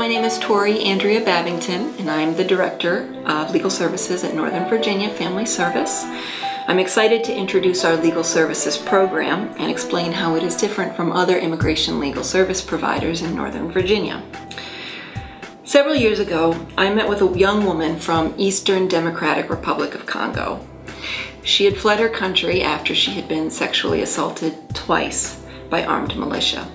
my name is Tori Andrea Babington, and I'm the Director of Legal Services at Northern Virginia Family Service. I'm excited to introduce our Legal Services program and explain how it is different from other immigration legal service providers in Northern Virginia. Several years ago, I met with a young woman from Eastern Democratic Republic of Congo. She had fled her country after she had been sexually assaulted twice by armed militia.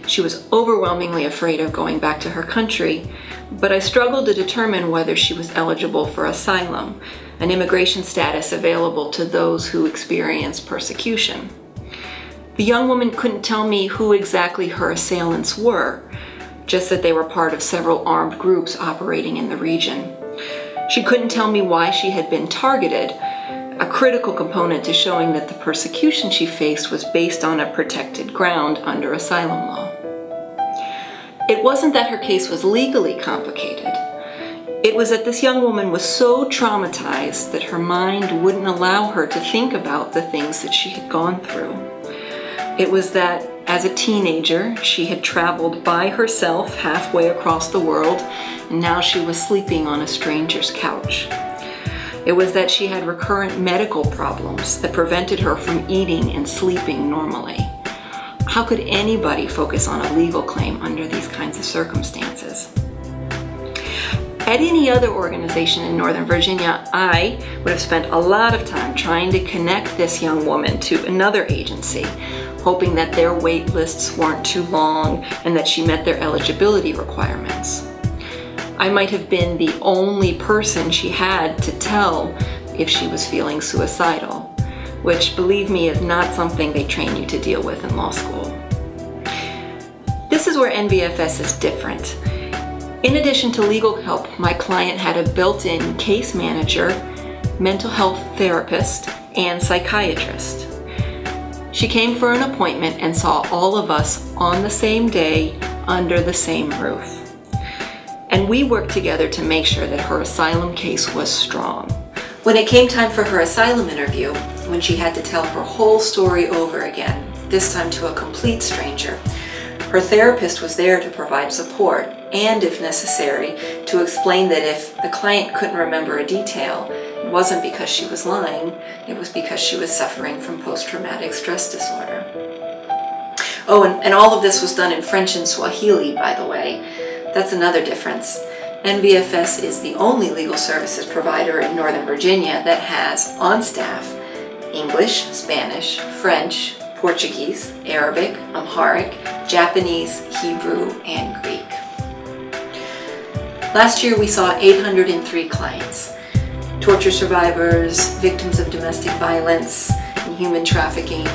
She was overwhelmingly afraid of going back to her country, but I struggled to determine whether she was eligible for asylum, an immigration status available to those who experience persecution. The young woman couldn't tell me who exactly her assailants were, just that they were part of several armed groups operating in the region. She couldn't tell me why she had been targeted, a critical component to showing that the persecution she faced was based on a protected ground under asylum law. It wasn't that her case was legally complicated. It was that this young woman was so traumatized that her mind wouldn't allow her to think about the things that she had gone through. It was that as a teenager, she had traveled by herself halfway across the world, and now she was sleeping on a stranger's couch. It was that she had recurrent medical problems that prevented her from eating and sleeping normally. How could anybody focus on a legal claim under these kinds of circumstances? At any other organization in Northern Virginia, I would have spent a lot of time trying to connect this young woman to another agency, hoping that their wait lists weren't too long and that she met their eligibility requirements. I might have been the only person she had to tell if she was feeling suicidal, which, believe me, is not something they train you to deal with in law school. This is where NVFS is different. In addition to legal help, my client had a built-in case manager, mental health therapist, and psychiatrist. She came for an appointment and saw all of us on the same day under the same roof. And we worked together to make sure that her asylum case was strong. When it came time for her asylum interview, when she had to tell her whole story over again, this time to a complete stranger, her therapist was there to provide support and, if necessary, to explain that if the client couldn't remember a detail, it wasn't because she was lying, it was because she was suffering from post-traumatic stress disorder. Oh, and all of this was done in French and Swahili, by the way. That's another difference. NVFS is the only legal services provider in Northern Virginia that has on staff English, Spanish, French, Portuguese, Arabic, Amharic, Japanese, Hebrew, and Greek. Last year we saw 803 clients, torture survivors, victims of domestic violence and human trafficking,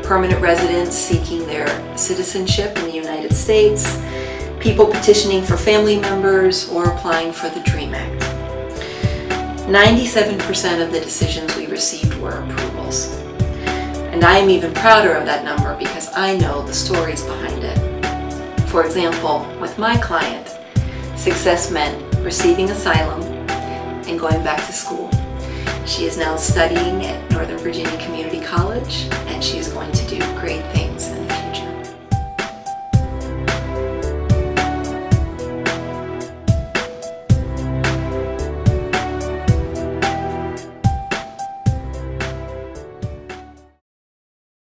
permanent residents seeking their citizenship in the United States, people petitioning for family members or applying for the DREAM Act. 97% of the decisions we received were approvals. And I am even prouder of that number because I know the stories behind it. For example, with my client, success meant receiving asylum and going back to school. She is now studying at Northern Virginia Community College, and she is going